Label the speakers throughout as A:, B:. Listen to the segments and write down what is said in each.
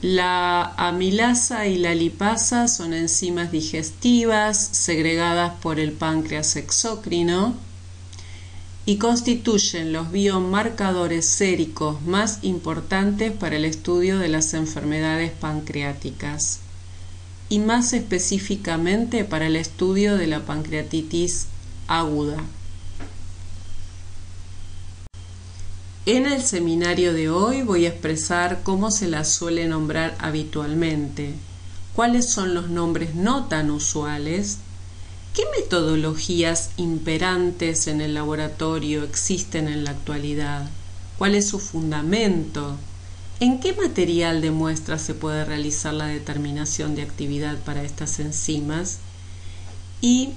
A: La amilasa y la lipasa son enzimas digestivas segregadas por el páncreas exócrino y constituyen los biomarcadores séricos más importantes para el estudio de las enfermedades pancreáticas y más específicamente para el estudio de la pancreatitis aguda. En el seminario de hoy voy a expresar cómo se las suele nombrar habitualmente, cuáles son los nombres no tan usuales, qué metodologías imperantes en el laboratorio existen en la actualidad, cuál es su fundamento, en qué material de muestra se puede realizar la determinación de actividad para estas enzimas y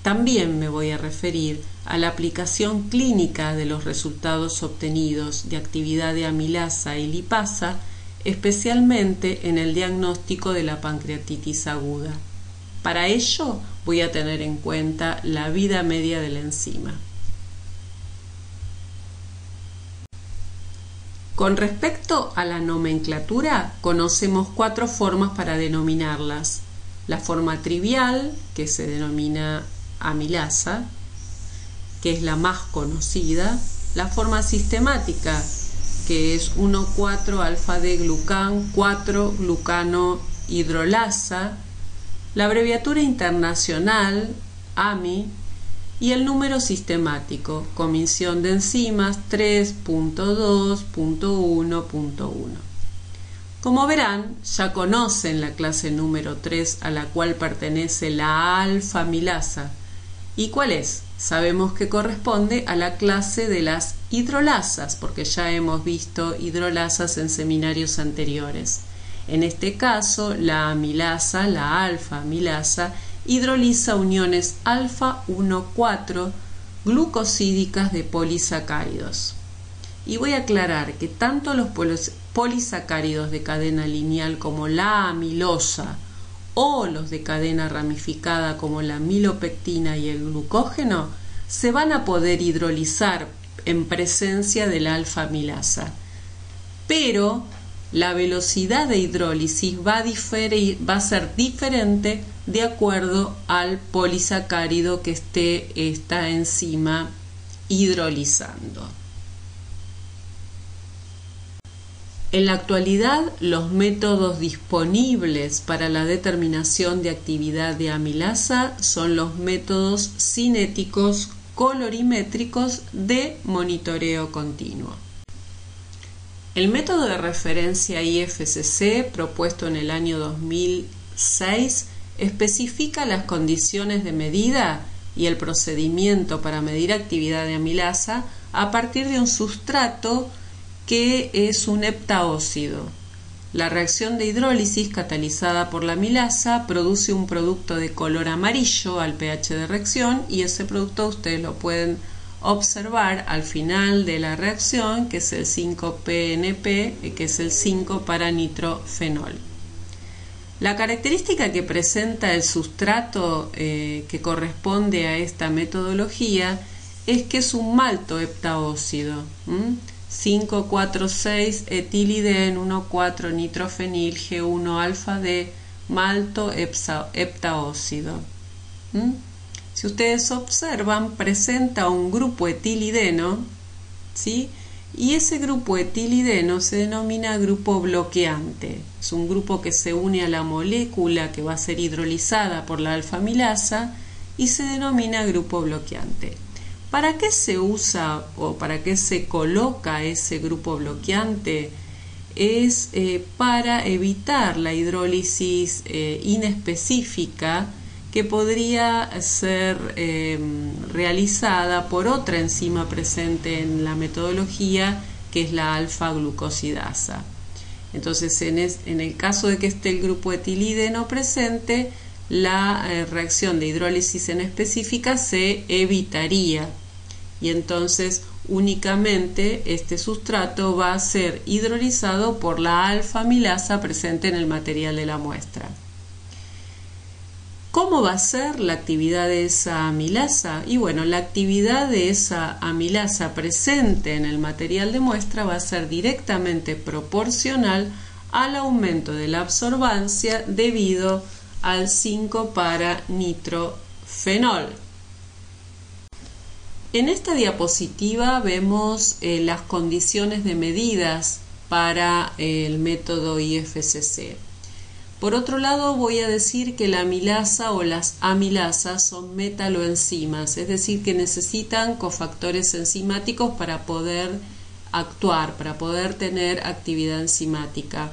A: también me voy a referir a la aplicación clínica de los resultados obtenidos de actividad de amilasa y lipasa, especialmente en el diagnóstico de la pancreatitis aguda. Para ello voy a tener en cuenta la vida media de la enzima. Con respecto a la nomenclatura, conocemos 4 formas para denominarlas. La forma trivial, que se denomina amilasa, que es la más conocida. La forma sistemática, que es 1,4-alfa-D-glucan, 4-glucano-hidrolasa. La abreviatura internacional, AMI, y el número sistemático, Comisión de Enzimas 3.2.1.1. Como verán, ya conocen la clase número 3 a la cual pertenece la alfa-amilasa. ¿Y cuál es? Sabemos que corresponde a la clase de las hidrolasas, porque ya hemos visto hidrolasas en seminarios anteriores. En este caso, la amilasa, la alfa-amilasa, hidroliza uniones alfa-1,4 glucosídicas de polisacáridos. Y voy a aclarar que tanto los polisacáridos de cadena lineal como la amilosa o los de cadena ramificada como la milopectina y el glucógeno se van a poder hidrolizar en presencia de la alfa-amilasa. Pero la velocidad de hidrólisis va a ser diferente de acuerdo al polisacárido que esté esta enzima hidrolizando. En la actualidad, los métodos disponibles para la determinación de actividad de amilasa son los métodos cinéticos colorimétricos de monitoreo continuo. El método de referencia IFSC, propuesto en el año 2006, especifica las condiciones de medida y el procedimiento para medir actividad de amilasa a partir de un sustrato que es un heptaócido. La reacción de hidrólisis catalizada por la amilasa produce un producto de color amarillo al pH de reacción y ese producto ustedes lo pueden observar al final de la reacción, que es el 5-PNP, que es el 5-para-nitrofenol. La característica que presenta el sustrato que corresponde a esta metodología es que es un malto heptaócido. 5,4,6 etiliden 1,4 nitrofenil G1 alfa D malto heptaócido. Si ustedes observan, presenta un grupo etilideno, ¿sí? Y ese grupo etilideno se denomina grupo bloqueante. Es un grupo que se une a la molécula que va a ser hidrolizada por la alfa-amilasa y se denomina grupo bloqueante. ¿Para qué se usa o para qué se coloca ese grupo bloqueante? Es para evitar la hidrólisis inespecífica que podría ser realizada por otra enzima presente en la metodología, que es la alfa-glucosidasa. Entonces, en el caso de que esté el grupo etilideno presente, la reacción de hidrólisis inespecífica se evitaría y entonces únicamente este sustrato va a ser hidrolizado por la alfa-amilasa presente en el material de la muestra. ¿Cómo va a ser la actividad de esa amilasa? Y bueno, la actividad de esa amilasa presente en el material de muestra va a ser directamente proporcional al aumento de la absorbancia debido al 5-para-nitrofenol. En esta diapositiva vemos las condiciones de medidas para el método IFCC. Por otro lado, voy a decir que la amilasa o las amilasas son metaloenzimas, es decir, que necesitan cofactores enzimáticos para poder actuar, para poder tener actividad enzimática.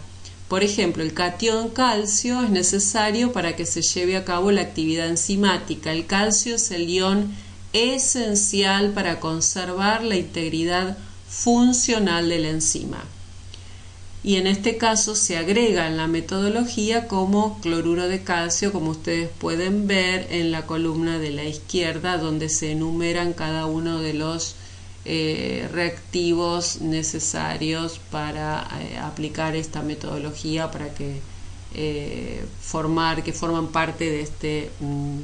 A: Por ejemplo, el catión calcio es necesario para que se lleve a cabo la actividad enzimática. El calcio es el ion esencial para conservar la integridad funcional de la enzima. Y en este caso se agrega en la metodología como cloruro de calcio, como ustedes pueden ver en la columna de la izquierda, donde se enumeran cada uno de los reactivos necesarios para aplicar esta metodología, para que forman parte de este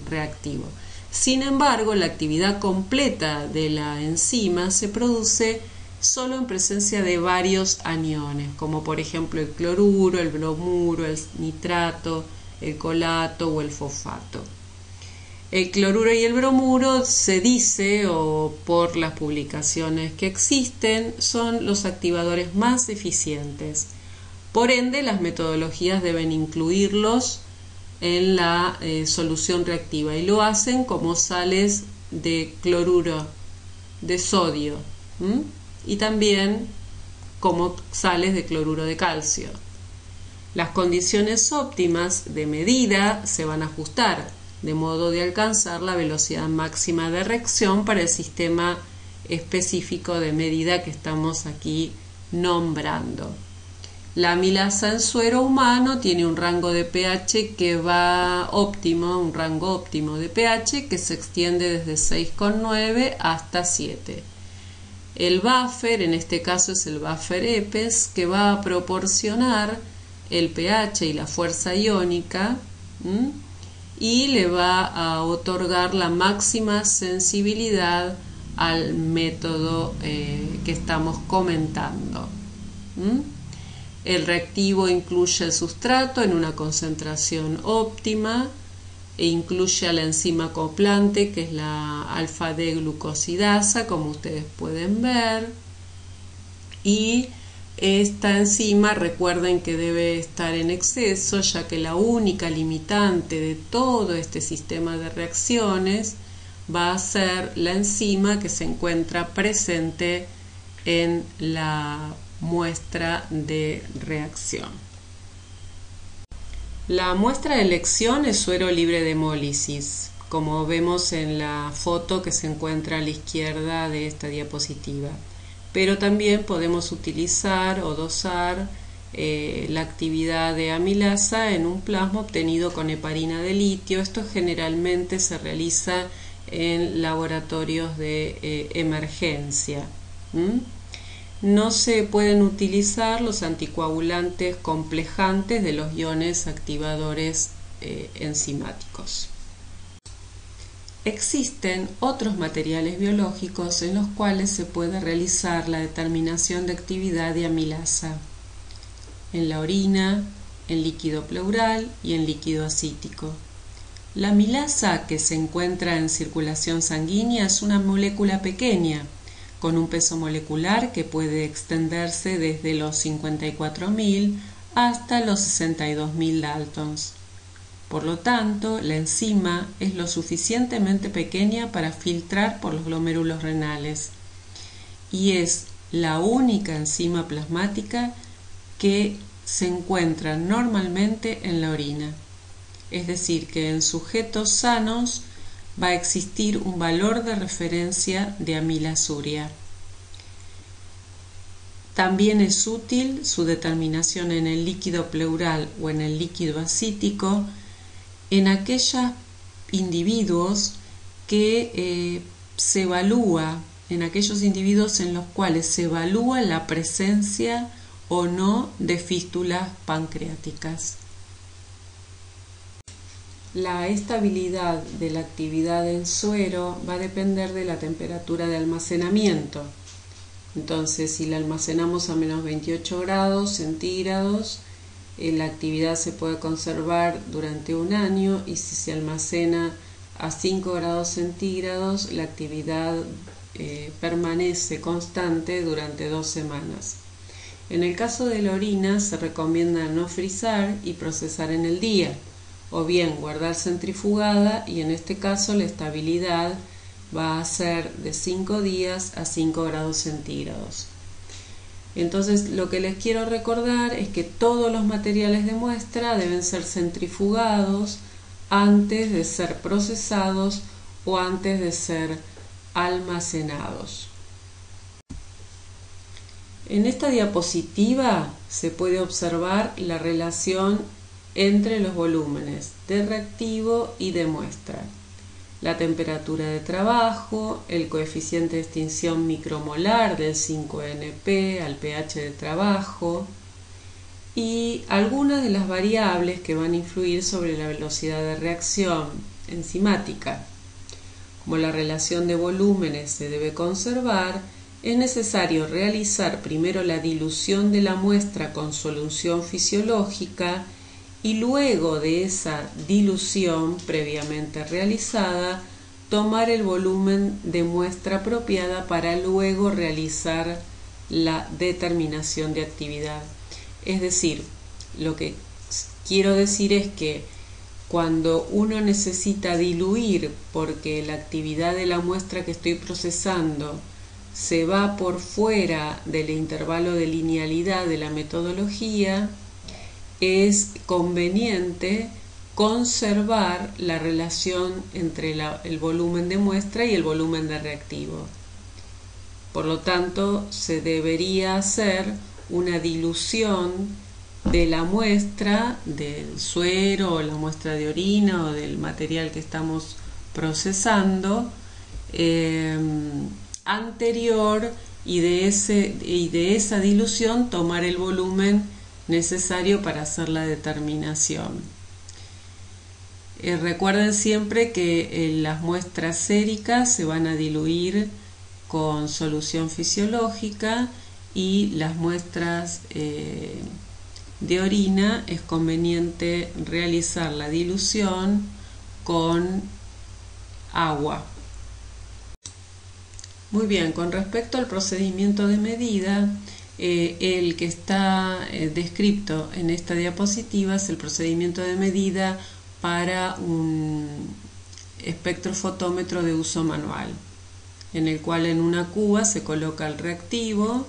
A: reactivo. Sin embargo, la actividad completa de la enzima se produce solo en presencia de varios aniones, como por ejemplo el cloruro, el bromuro, el nitrato, el colato o el fosfato. El cloruro y el bromuro, se dice, o por las publicaciones que existen, son los activadores más eficientes. Por ende, las metodologías deben incluirlos en la solución reactiva, y lo hacen como sales de cloruro de sodio y también como sales de cloruro de calcio. Las condiciones óptimas de medida se van a ajustar de modo de alcanzar la velocidad máxima de reacción para el sistema específico de medida que estamos aquí nombrando. La amilasa en suero humano tiene un rango de pH que va óptimo, un rango óptimo de pH que se extiende desde 6,9 hasta 7. El buffer, en este caso es el buffer EPES, que va a proporcionar el pH y la fuerza iónica y le va a otorgar la máxima sensibilidad al método que estamos comentando. El reactivo incluye el sustrato en una concentración óptima e incluye a la enzima acoplante, que es la alfa-D-glucosidasa, como ustedes pueden ver. Y esta enzima, recuerden que debe estar en exceso, ya que la única limitante de todo este sistema de reacciones va a ser la enzima que se encuentra presente en la muestra de reacción. La muestra de elección es suero libre de hemólisis, como vemos en la foto que se encuentra a la izquierda de esta diapositiva. Pero también podemos utilizar o dosar la actividad de amilasa en un plasma obtenido con heparina de litio. Esto generalmente se realiza en laboratorios de emergencia. No se pueden utilizar los anticoagulantes complejantes de los iones activadores enzimáticos. Existen otros materiales biológicos en los cuales se puede realizar la determinación de actividad de amilasa: en la orina, en líquido pleural y en líquido acítico. La amilasa que se encuentra en circulación sanguínea es una molécula pequeña, con un peso molecular que puede extenderse desde los 54.000 hasta los 62.000 daltons. Por lo tanto, la enzima es lo suficientemente pequeña para filtrar por los glomérulos renales y es la única enzima plasmática que se encuentra normalmente en la orina. Es decir, que en sujetos sanos va a existir un valor de referencia de amilasuria. También es útil su determinación en el líquido pleural o en el líquido acítico en aquellos individuos que se evalúa, en aquellos individuos en los cuales se evalúa la presencia o no de fístulas pancreáticas. La estabilidad de la actividad en suero va a depender de la temperatura de almacenamiento. Entonces, si la almacenamos a menos 28 grados centígrados, la actividad se puede conservar durante un año y si se almacena a 5 grados centígrados, la actividad permanece constante durante 2 semanas. En el caso de la orina se recomienda no frizar y procesar en el día, o bien guardar centrifugada y en este caso la estabilidad va a ser de 5 días a 5 grados centígrados. Entonces lo que les quiero recordar es que todos los materiales de muestra deben ser centrifugados antes de ser procesados o antes de ser almacenados. En esta diapositiva se puede observar la relación entre los volúmenes de reactivo y de muestra, la temperatura de trabajo, el coeficiente de extinción micromolar del 5NP al pH de trabajo y algunas de las variables que van a influir sobre la velocidad de reacción enzimática. Como la relación de volúmenes se debe conservar, es necesario realizar primero la dilución de la muestra con solución fisiológica y luego de esa dilución previamente realizada, tomar el volumen de muestra apropiada para luego realizar la determinación de actividad. Es decir, lo que quiero decir es que cuando uno necesita diluir porque la actividad de la muestra que estoy procesando se va por fuera del intervalo de linealidad de la metodología, es conveniente conservar la relación entre el volumen de muestra y el volumen de reactivo. Por lo tanto, se debería hacer una dilución de la muestra del suero o la muestra de orina o del material que estamos procesando anterior y de esa dilución tomar el volumen necesario para hacer la determinación. Recuerden siempre que las muestras séricas se van a diluir con solución fisiológica y las muestras de orina es conveniente realizar la dilución con agua. Muy bien, con respecto al procedimiento de medida, el que está descrito en esta diapositiva es el procedimiento de medida para un espectrofotómetro de uso manual, en el cual en una cuba se coloca el reactivo,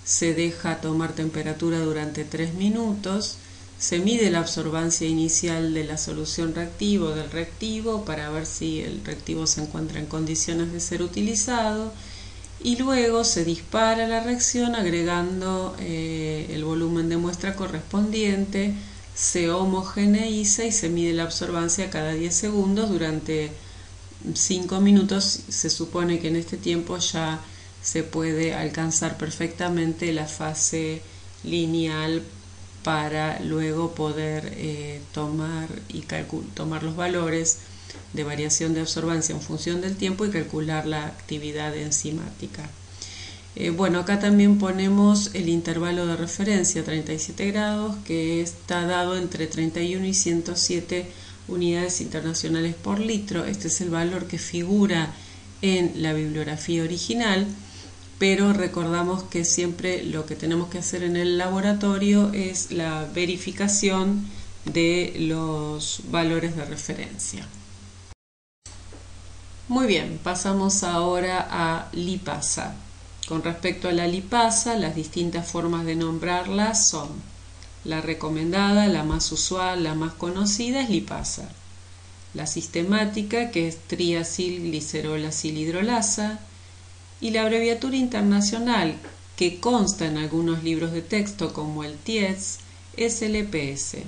A: se deja tomar temperatura durante 3 minutos, se mide la absorbancia inicial de la solución reactivo del reactivo para ver si el reactivo se encuentra en condiciones de ser utilizado y luego se dispara la reacción agregando el volumen de muestra correspondiente, se homogeneiza y se mide la absorbancia cada 10 segundos durante 5 minutos. Se supone que en este tiempo ya se puede alcanzar perfectamente la fase lineal para luego poder tomar los valores de variación de absorbancia en función del tiempo y calcular la actividad enzimática. Bueno, acá también ponemos el intervalo de referencia 37 grados que está dado entre 31 y 107 unidades internacionales por litro. Este es el valor que figura en la bibliografía original, pero recordamos que siempre lo que tenemos que hacer en el laboratorio es la verificación de los valores de referencia. Muy bien, pasamos ahora a lipasa. Con respecto a la lipasa, las distintas formas de nombrarla son la recomendada, la más usual, la más conocida es lipasa. La sistemática, que es triacilglicerolacilhidrolasa, y la abreviatura internacional, que consta en algunos libros de texto como el TIEDS, es LPS.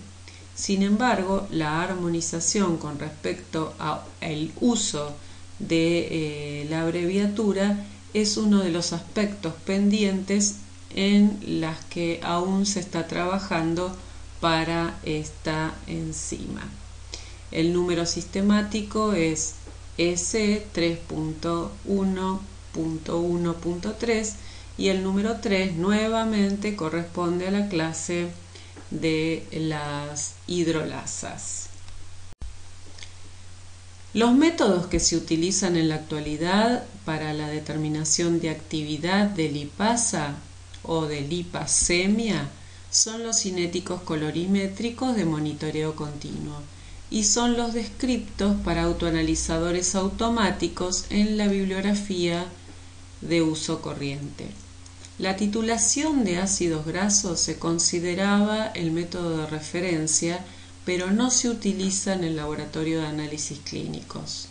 A: Sin embargo, la armonización con respecto al uso de la abreviatura es uno de los aspectos pendientes en las que aún se está trabajando para esta enzima. El número sistemático es S3.1.1.3 y el número 3 nuevamente corresponde a la clase de las hidrolasas. Los métodos que se utilizan en la actualidad para la determinación de actividad de lipasa o de lipasemia son los cinéticos colorimétricos de monitoreo continuo y son los descriptos para autoanalizadores automáticos en la bibliografía de uso corriente. La titulación de ácidos grasos se consideraba el método de referencia, pero no se utiliza en el laboratorio de análisis clínicos.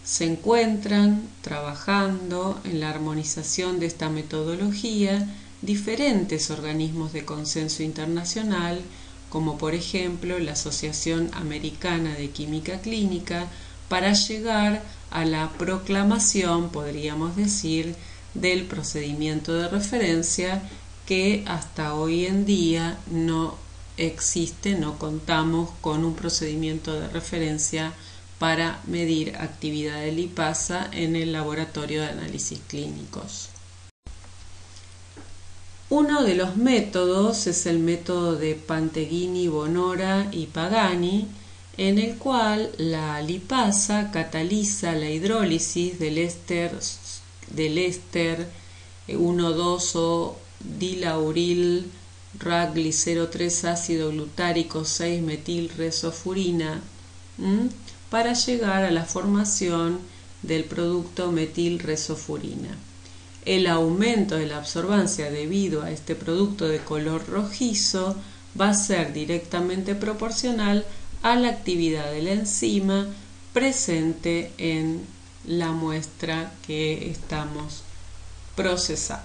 A: Se encuentran trabajando en la armonización de esta metodología diferentes organismos de consenso internacional, como por ejemplo la Asociación Americana de Química Clínica, para llegar a la proclamación, podríamos decir, del procedimiento de referencia que hasta hoy en día no existe, no contamos con un procedimiento de referencia para medir actividad de lipasa en el laboratorio de análisis clínicos. Uno de los métodos es el método de Panteghini, Bonora y Pagani, en el cual la lipasa cataliza la hidrólisis del éster 1,2 o dilauril RAG-glicero 3 ácido glutárico 6 metilresofurina para llegar a la formación del producto metilresofurina. El aumento de la absorbancia debido a este producto de color rojizo va a ser directamente proporcional a la actividad de la enzima presente en la muestra que estamos procesando.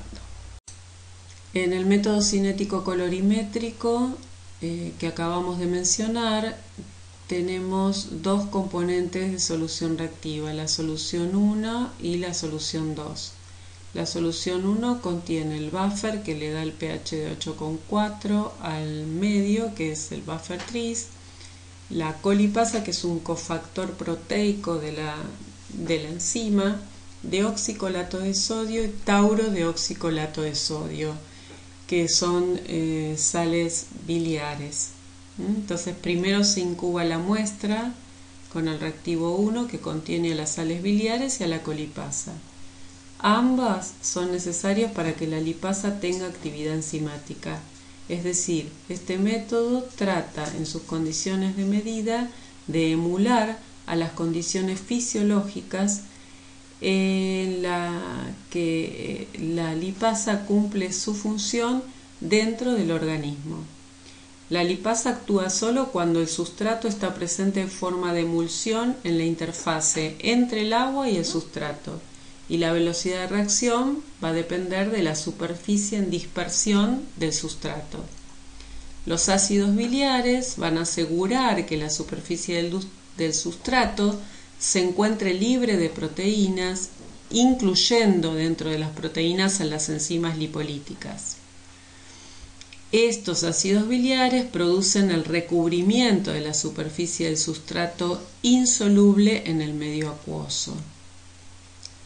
A: En el método cinético colorimétrico que acabamos de mencionar, tenemos dos componentes de solución reactiva, la solución 1 y la solución 2. La solución 1 contiene el buffer que le da el pH de 8,4 al medio, que es el buffer tris, la colipasa, que es un cofactor proteico de la enzima, deoxicolato de sodio y taurodeoxicolato de sodio, que son sales biliares. Entonces primero se incuba la muestra con el reactivo 1 que contiene a las sales biliares y a la colipasa. Ambas son necesarias para que la lipasa tenga actividad enzimática. Es decir, este método trata en sus condiciones de medida de emular a las condiciones fisiológicas en la que la lipasa cumple su función dentro del organismo. La lipasa actúa solo cuando el sustrato está presente en forma de emulsión en la interfase entre el agua y el sustrato, y la velocidad de reacción va a depender de la superficie en dispersión del sustrato. Los ácidos biliares van a asegurar que la superficie del sustrato se encuentre libre de proteínas, incluyendo dentro de las proteínas a las enzimas lipolíticas. Estos ácidos biliares producen el recubrimiento de la superficie del sustrato insoluble en el medio acuoso.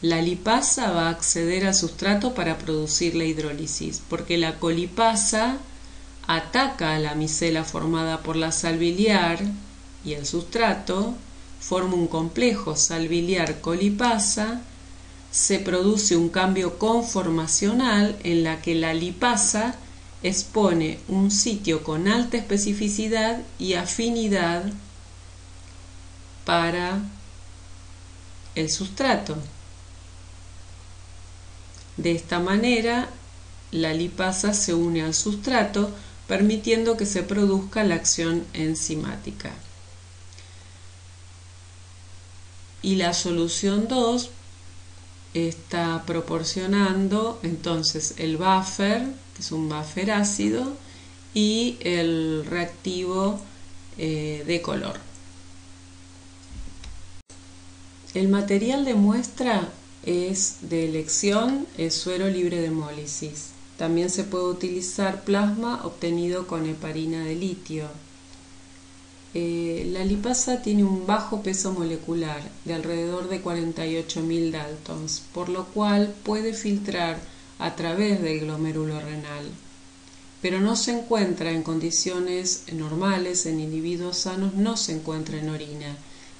A: La lipasa va a acceder al sustrato para producir la hidrólisis, porque la colipasa ataca a la micela formada por la sal biliar y el sustrato, forma un complejo sal biliar colipasa, se produce un cambio conformacional en la que la lipasa expone un sitio con alta especificidad y afinidad para el sustrato. De esta manera, la lipasa se une al sustrato, permitiendo que se produzca la acción enzimática. Y la solución 2 está proporcionando entonces el buffer, que es un buffer ácido, y el reactivo de color. El material de muestra es de elección, es suero libre de hemólisis. También se puede utilizar plasma obtenido con heparina de litio. La lipasa tiene un bajo peso molecular de alrededor de 48.000 daltons, por lo cual puede filtrar a través del glomérulo renal. pero no se encuentra en condiciones normales, en individuos sanos, no se encuentra en orina,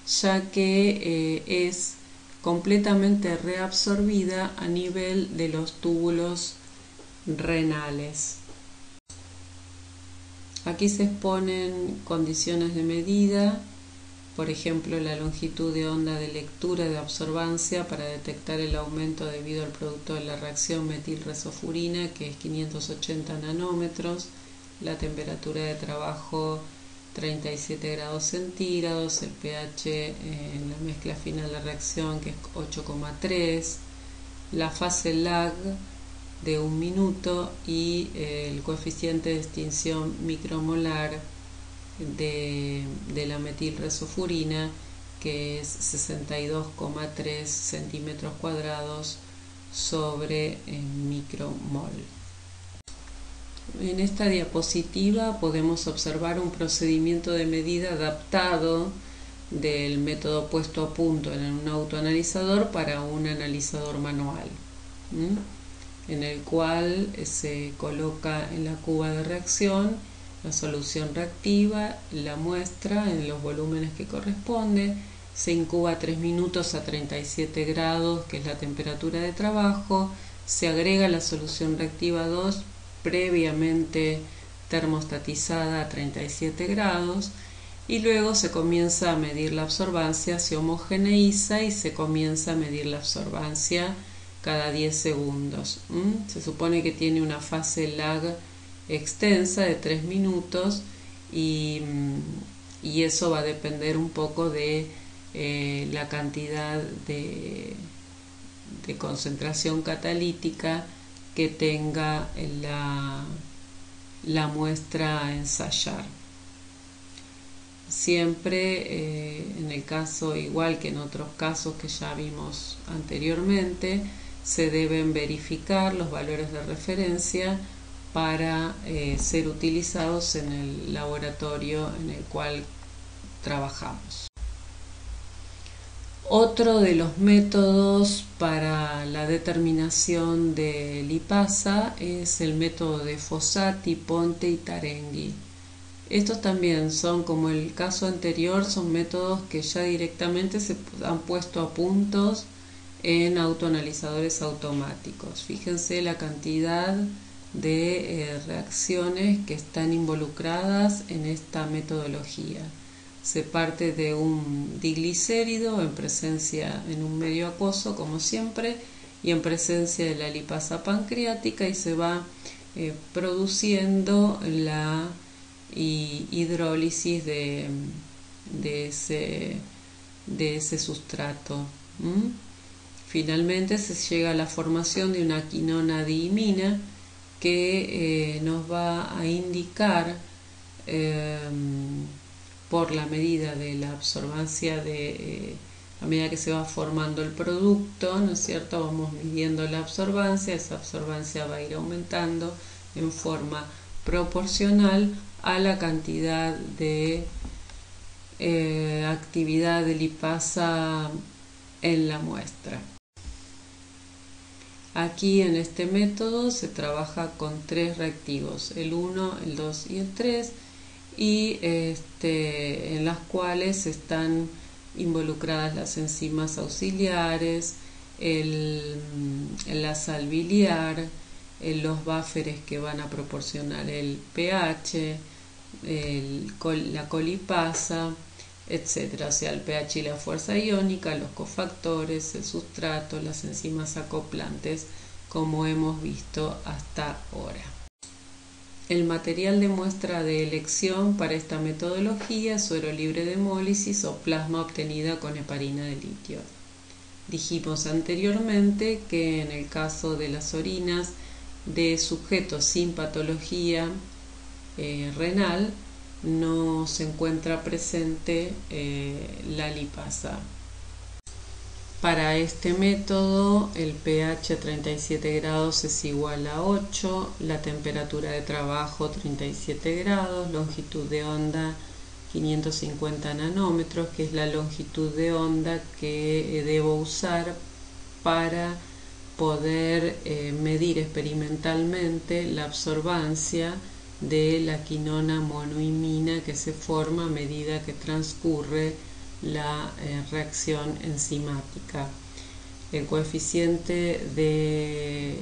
A: ya que es completamente reabsorbida a nivel de los túbulos renales. Aquí se exponen condiciones de medida, por ejemplo la longitud de onda de lectura de absorbancia para detectar el aumento debido al producto de la reacción metilresofurina, que es 580 nanómetros, la temperatura de trabajo 37 grados centígrados, el pH en la mezcla final de reacción, que es 8,3, la fase lag de 1 minuto y el coeficiente de extinción micromolar de la metilresofurina, que es 62,3 centímetros cuadrados sobre micromol. En esta diapositiva podemos observar un procedimiento de medida adaptado del método puesto a punto en un autoanalizador para un analizador manual, en el cual se coloca en la cuba de reacción la solución reactiva, la muestra en los volúmenes que corresponde, se incuba 3 minutos a 37 grados, que es la temperatura de trabajo, se agrega la solución reactiva 2 previamente termostatizada a 37 grados y luego se comienza a medir la absorbancia, se homogeneiza y se comienza a medir la absorbancia cada 10 segundos. Se supone que tiene una fase lag extensa de 3 minutos y eso va a depender un poco de la cantidad de concentración catalítica que tenga la muestra a ensayar. Siempre en el caso, igual que en otros casos que ya vimos anteriormente, se deben verificar los valores de referencia para ser utilizados en el laboratorio en el cual trabajamos. Otro de los métodos para la determinación de lipasa es el método de Fossati, Ponte y Tarenghi. Estos también son, como el caso anterior, son métodos que ya directamente se han puesto a puntos en autoanalizadores automáticos. Fíjense la cantidad de reacciones que están involucradas en esta metodología. Se parte de un diglicérido en presencia en un medio acuoso, como siempre, y en presencia de la lipasa pancreática, y se va produciendo la hidrólisis de ese sustrato. Finalmente se llega a la formación de una quinona diimina que nos va a indicar por la medida de la absorbancia a medida que se va formando el producto, ¿no es cierto? Vamos midiendo la absorbancia, esa absorbancia va a ir aumentando en forma proporcional a la cantidad de actividad de lipasa en la muestra. Aquí en este método se trabaja con 3 reactivos, el 1, el 2 y el 3, y en las cuales están involucradas las enzimas auxiliares, la sal biliar, los búferes que van a proporcionar el pH, la colipasa, etc. O sea, el pH y la fuerza iónica, los cofactores, el sustrato, las enzimas acoplantes, como hemos visto hasta ahora. El material de muestra de elección para esta metodología es suero libre de hemólisis o plasma obtenida con heparina de litio. Dijimos anteriormente que en el caso de las orinas de sujetos sin patología renal no se encuentra presente la lipasa. Para este método el pH 37 grados es igual a 8, la temperatura de trabajo 37 grados, longitud de onda 550 nanómetros, que es la longitud de onda que debo usar para poder medir experimentalmente la absorbancia de la quinona monoimina que se forma a medida que transcurre la reacción enzimática. El coeficiente de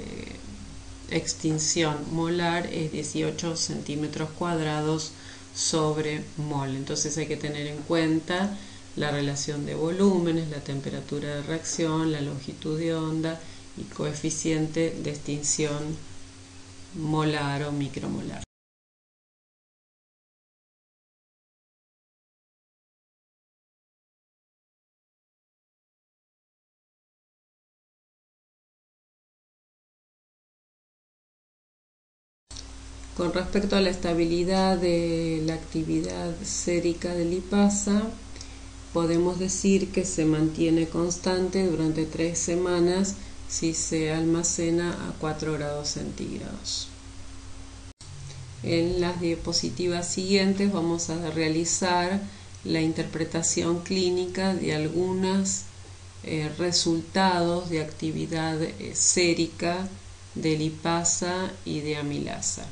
A: extinción molar es 18 centímetros cuadrados sobre mol. Entonces hay que tener en cuenta la relación de volúmenes, la temperatura de reacción, la longitud de onda y coeficiente de extinción molar o micromolar. Con respecto a la estabilidad de la actividad sérica de lipasa, podemos decir que se mantiene constante durante 3 semanas si se almacena a 4 grados centígrados. En las diapositivas siguientes vamos a realizar la interpretación clínica de algunos resultados de actividad sérica de lipasa y de amilasa.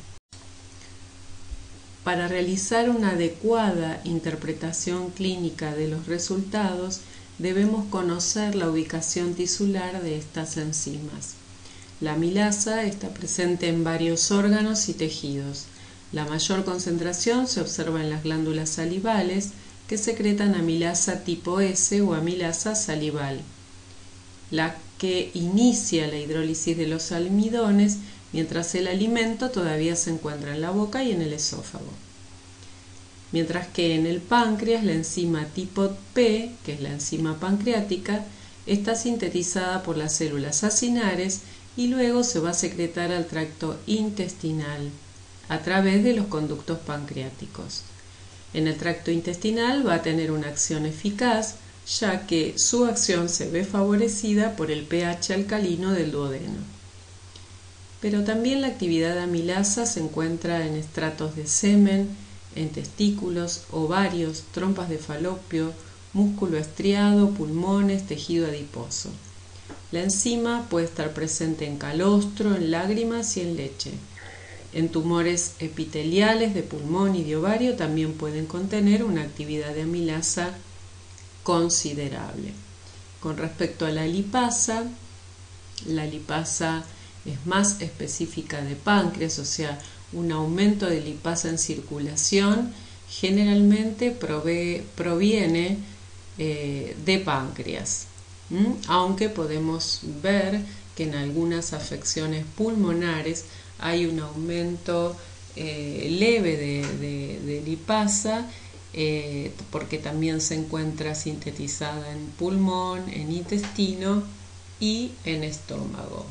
A: Para realizar una adecuada interpretación clínica de los resultados, debemos conocer la ubicación tisular de estas enzimas. La amilasa está presente en varios órganos y tejidos. La mayor concentración se observa en las glándulas salivales, que secretan amilasa tipo S o amilasa salival, la que inicia la hidrólisis de los almidones mientras el alimento todavía se encuentra en la boca y en el esófago. Mientras que en el páncreas la enzima tipo P, que es la enzima pancreática, está sintetizada por las células acinares y luego se va a secretar al tracto intestinal a través de los conductos pancreáticos. En el tracto intestinal va a tener una acción eficaz, ya que su acción se ve favorecida por el pH alcalino del duodeno. Pero también la actividad amilasa se encuentra en estratos de semen, en testículos, ovarios, trompas de falopio, músculo estriado, pulmones, tejido adiposo. La enzima puede estar presente en calostro, en lágrimas y en leche. En tumores epiteliales de pulmón y de ovario también pueden contener una actividad de amilasa considerable. Con respecto a la lipasa es más específica de páncreas, o sea, un aumento de lipasa en circulación generalmente proviene de páncreas, aunque podemos ver que en algunas afecciones pulmonares hay un aumento leve de lipasa, porque también se encuentra sintetizada en pulmón, en intestino y en estómago.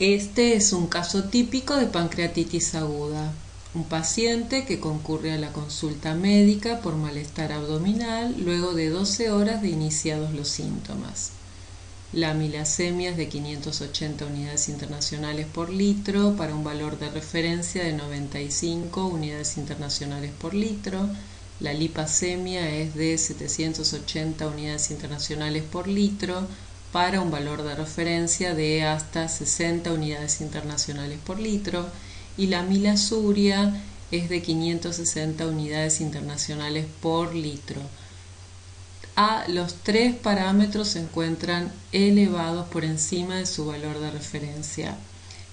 A: Este es un caso típico de pancreatitis aguda. Un paciente que concurre a la consulta médica por malestar abdominal luego de 12 horas de iniciados los síntomas. La amilasemia es de 580 unidades internacionales por litro para un valor de referencia de 95 unidades internacionales por litro. La lipasemia es de 780 unidades internacionales por litro para un valor de referencia de hasta 60 unidades internacionales por litro, y la amilasuria es de 560 unidades internacionales por litro. Los 3 parámetros se encuentran elevados por encima de su valor de referencia.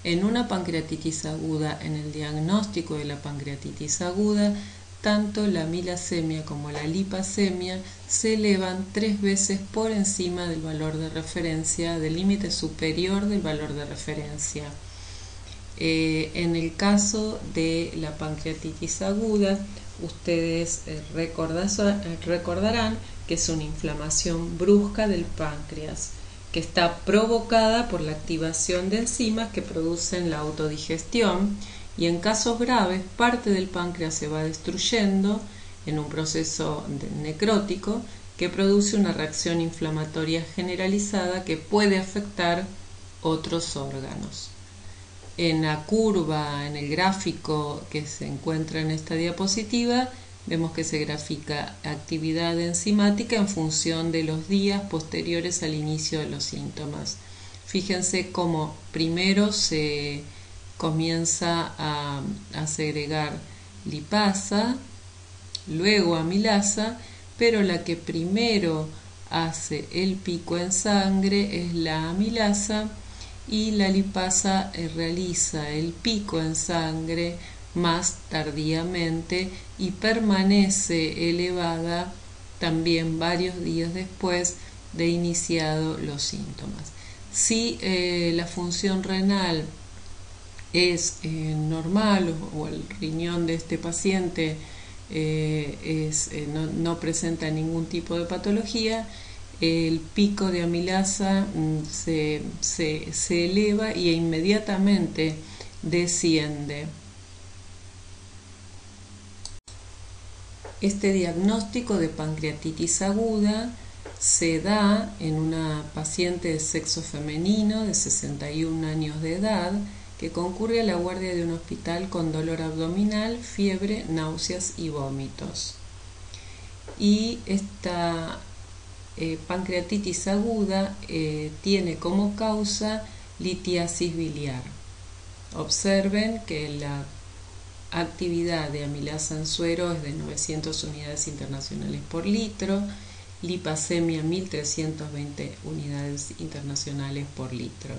A: En una pancreatitis aguda, en el diagnóstico de la pancreatitis aguda, tanto la amilasemia como la lipasemia se elevan 3 veces por encima del valor de referencia, del límite superior del valor de referencia. En el caso de la pancreatitis aguda, ustedes recordarán que es una inflamación brusca del páncreas, que está provocada por la activación de enzimas que producen la autodigestión, y en casos graves parte del páncreas se va destruyendo en un proceso necrótico que produce una reacción inflamatoria generalizada que puede afectar otros órganos. En la curva, en el gráfico que se encuentra en esta diapositiva, Vemos que se grafica actividad enzimática en función de los días posteriores al inicio de los síntomas. Fíjense cómo primero se comienza a segregar lipasa, luego amilasa, pero la que primero hace el pico en sangre es la amilasa y la lipasa realiza el pico en sangre más tardíamente y permanece elevada también varios días después de iniciado los síntomas. Si la función renal es normal o el riñón de este paciente no presenta ningún tipo de patología, el pico de amilasa se eleva y inmediatamente desciende. Este diagnóstico de pancreatitis aguda se da en una paciente de sexo femenino de 61 años de edad que concurre a la guardia de un hospital con dolor abdominal, fiebre, náuseas y vómitos. Y esta pancreatitis aguda tiene como causa litiasis biliar. Observen que la actividad de amilasa en suero es de 900 unidades internacionales por litro, lipasemia 1320 unidades internacionales por litro.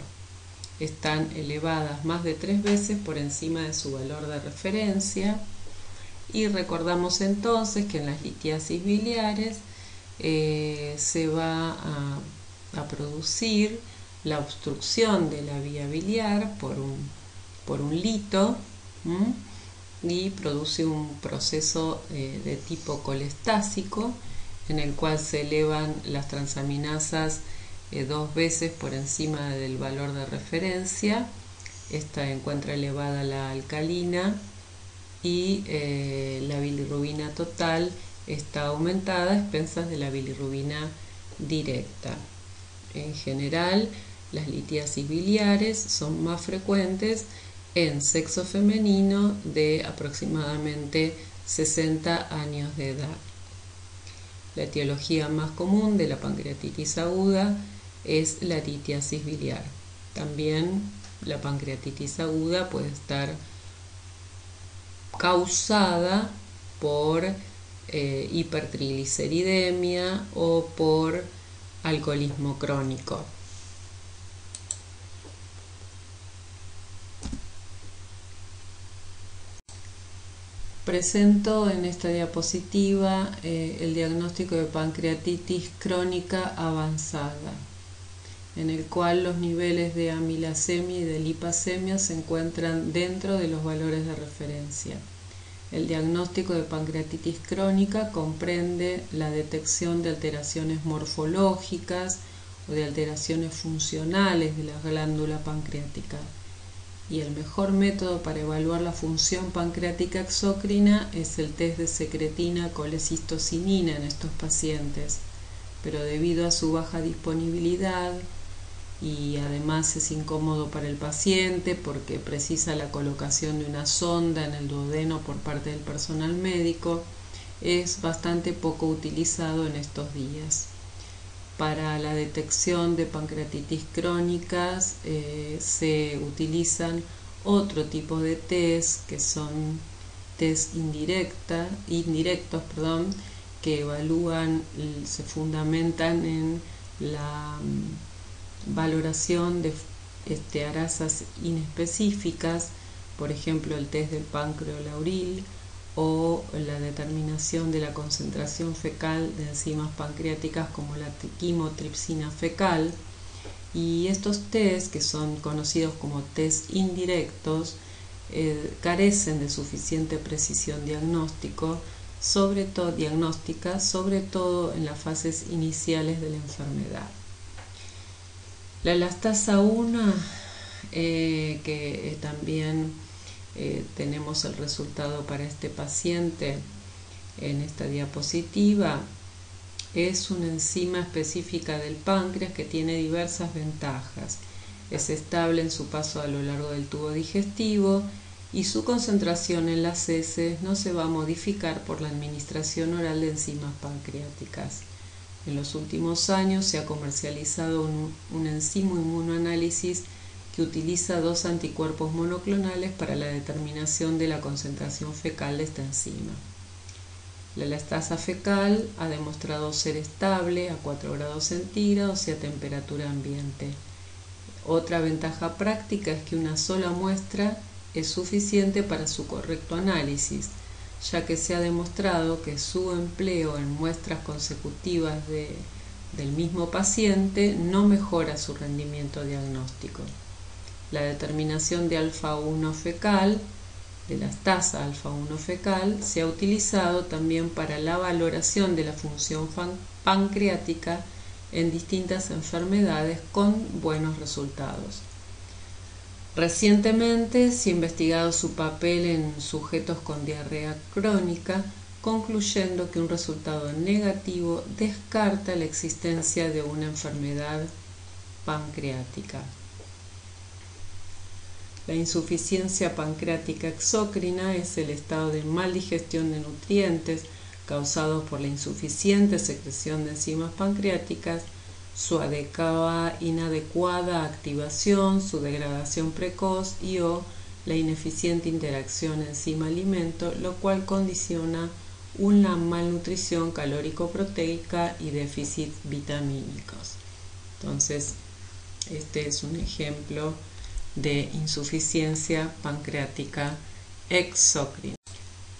A: Están elevadas más de 3 veces por encima de su valor de referencia y recordamos entonces que en las litiasis biliares se va a producir la obstrucción de la vía biliar por un lito y produce un proceso de tipo colestásico en el cual se elevan las transaminasas 2 veces por encima del valor de referencia. Esta encuentra elevada la alcalina y la bilirrubina total está aumentada a expensas de la bilirrubina directa. En general, las litiasis biliares son más frecuentes en sexo femenino de aproximadamente 60 años de edad. La etiología más común de la pancreatitis aguda es la litiasis biliar. También la pancreatitis aguda puede estar causada por hipertrigliceridemia o por alcoholismo crónico. Presento en esta diapositiva el diagnóstico de pancreatitis crónica avanzada, en el cual los niveles de amilasemia y de lipasemia se encuentran dentro de los valores de referencia. El diagnóstico de pancreatitis crónica comprende la detección de alteraciones morfológicas o de alteraciones funcionales de la glándula pancreática. Y el mejor método para evaluar la función pancreática exócrina es el test de secretina colecistocinina en estos pacientes, pero debido a su baja disponibilidad y además es incómodo para el paciente porque precisa la colocación de una sonda en el duodeno por parte del personal médico, es bastante poco utilizado en estos días. Para la detección de pancreatitis crónicas se utilizan otro tipo de test que son test indirectos, que evalúan, se fundamentan en la valoración de arasas inespecíficas, por ejemplo el test del pancreolauril o la determinación de la concentración fecal de enzimas pancreáticas como la quimotripsina fecal. Y estos test, que son conocidos como test indirectos, carecen de suficiente precisión diagnóstica, sobre todo en las fases iniciales de la enfermedad. La elastasa 1, que también tenemos el resultado para este paciente en esta diapositiva, es una enzima específica del páncreas que tiene diversas ventajas. Es estable en su paso a lo largo del tubo digestivo, y su concentración en las heces no se va a modificar por la administración oral de enzimas pancreáticas. En los últimos años se ha comercializado un enzimo inmunoanálisis que utiliza dos anticuerpos monoclonales para la determinación de la concentración fecal de esta enzima. La elastasa fecal ha demostrado ser estable a 4 grados centígrados y a temperatura ambiente. Otra ventaja práctica es que una sola muestra es suficiente para su correcto análisis, ya que se ha demostrado que su empleo en muestras consecutivas del mismo paciente no mejora su rendimiento diagnóstico. La determinación de alfa-1 fecal, de la elastasa alfa-1 fecal, se ha utilizado también para la valoración de la función pancreática en distintas enfermedades con buenos resultados. Recientemente se ha investigado su papel en sujetos con diarrea crónica, concluyendo que un resultado negativo descarta la existencia de una enfermedad pancreática. La insuficiencia pancreática exócrina es el estado de mal digestión de nutrientes causados por la insuficiente secreción de enzimas pancreáticas, su inadecuada activación, su degradación precoz o la ineficiente interacción enzima-alimento, lo cual condiciona una malnutrición calórico-proteica y déficit vitamínicos. Entonces, este es un ejemplo de insuficiencia pancreática exócrina.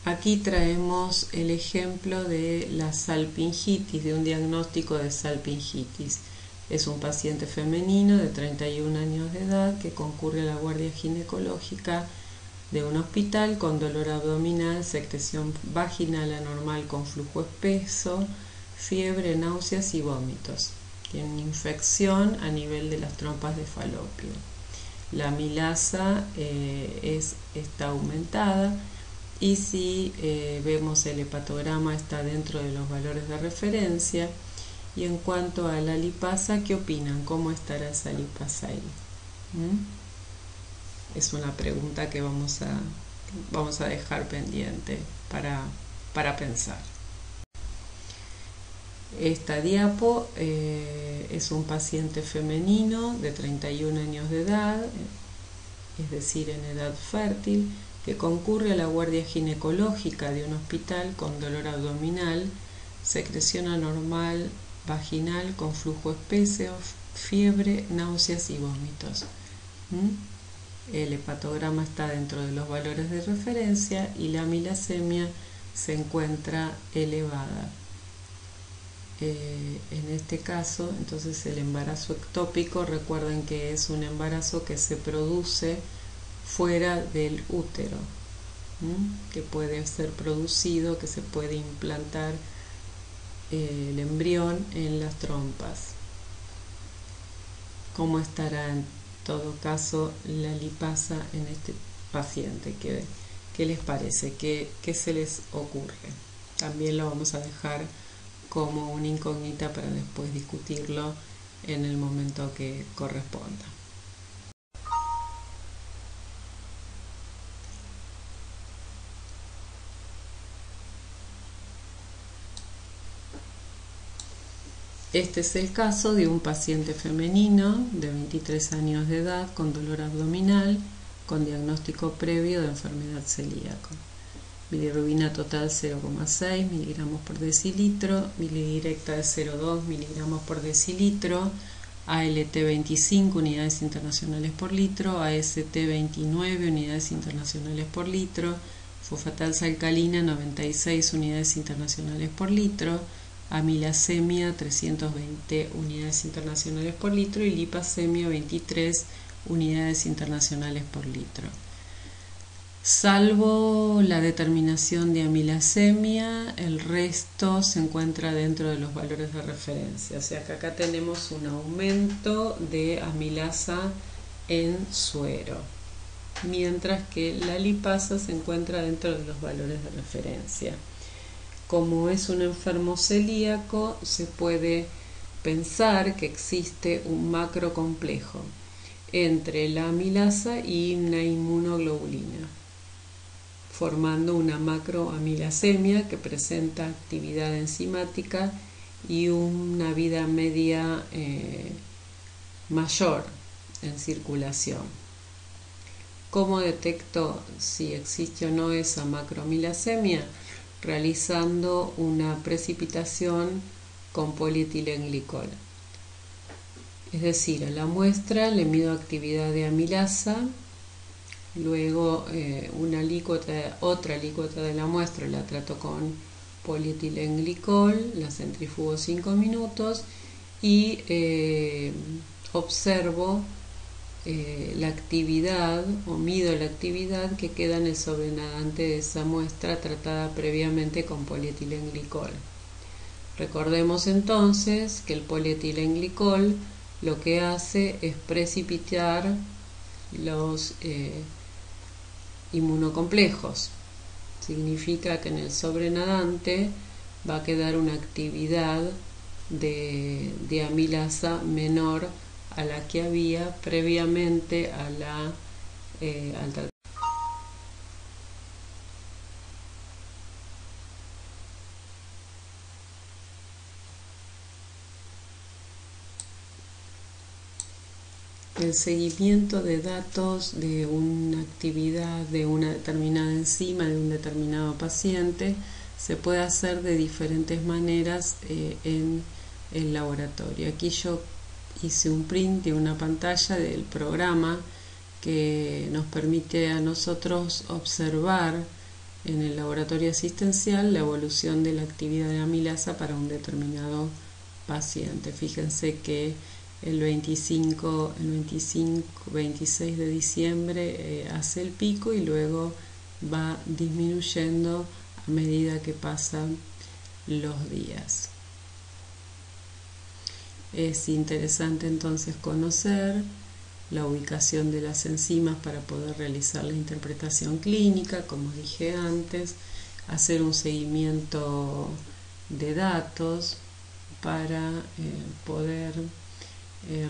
A: Aquí traemos el ejemplo de la salpingitis, de un diagnóstico de salpingitis. Es un paciente femenino de 31 años de edad que concurre a la guardia ginecológica de un hospital con dolor abdominal, secreción vaginal anormal con flujo espeso, fiebre, náuseas y vómitos. Tiene una infección a nivel de las trompas de falopio. La amilasa está aumentada. Y si vemos el hepatograma está dentro de los valores de referencia. Y en cuanto a la lipasa, ¿qué opinan? ¿Cómo estará esa lipasa ahí? Es una pregunta que vamos a dejar pendiente para pensar. Esta diapo es un paciente femenino de 31 años de edad, es decir, en edad fértil, que concurre a la guardia ginecológica de un hospital con dolor abdominal, secreción anormal vaginal con flujo espeso, fiebre, náuseas y vómitos. El hepatograma está dentro de los valores de referencia y la amilasemia se encuentra elevada. En este caso, entonces el embarazo ectópico, recuerden que es un embarazo que se produce fuera del útero, que puede ser producido, que se puede implantar el embrión en las trompas. ¿Cómo estará en todo caso la lipasa en este paciente? ¿Qué les parece? ¿Qué se les ocurre? También lo vamos a dejar como una incógnita para después discutirlo en el momento que corresponda. Este es el caso de un paciente femenino de 23 años de edad con dolor abdominal, con diagnóstico previo de enfermedad celíaca. Bilirrubina total 0,6 miligramos por decilitro, bilidirecta de 0,2 miligramos por decilitro, ALT 25 unidades internacionales por litro, AST 29 unidades internacionales por litro, fosfatasa alcalina 96 unidades internacionales por litro, amilasemia 320 unidades internacionales por litro y lipasemia 23 unidades internacionales por litro. Salvo la determinación de amilasemia, el resto se encuentra dentro de los valores de referencia. O sea que acá tenemos un aumento de amilasa en suero, mientras que la lipasa se encuentra dentro de los valores de referencia. Como es un enfermo celíaco, se puede pensar que existe un macrocomplejo entre la amilasa y una inmunoglobulina. formando una macroamilasemia que presenta actividad enzimática y una vida media mayor en circulación. ¿Cómo detecto si existe o no esa macroamilasemia? Realizando una precipitación con polietilenglicol. Es decir, a la muestra le mido actividad de amilasa, luego otra alícuota de la muestra la trato con polietilenglicol, la centrifugo 5 minutos y observo la actividad o mido la actividad que queda en el sobrenadante de esa muestra tratada previamente con polietilenglicol. Recordemos entonces que el polietilenglicol lo que hace es precipitar los inmunocomplejos. Significa que en el sobrenadante va a quedar una actividad de amilasa menor a la que había previamente al tratamiento. El seguimiento de datos de una actividad de una determinada enzima de un determinado paciente se puede hacer de diferentes maneras en el laboratorio. Aquí yo hice un print de una pantalla del programa que nos permite a nosotros observar en el laboratorio asistencial la evolución de la actividad de amilasa para un determinado paciente. Fíjense que el 26 de diciembre hace el pico y luego va disminuyendo a medida que pasan los días. Es interesante entonces conocer la ubicación de las enzimas para poder realizar la interpretación clínica, como dije antes, hacer un seguimiento de datos para poder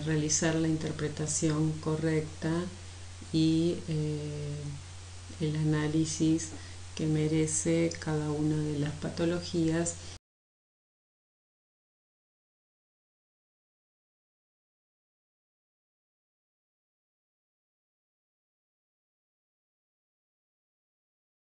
A: realizar la interpretación correcta y el análisis que merece cada una de las patologías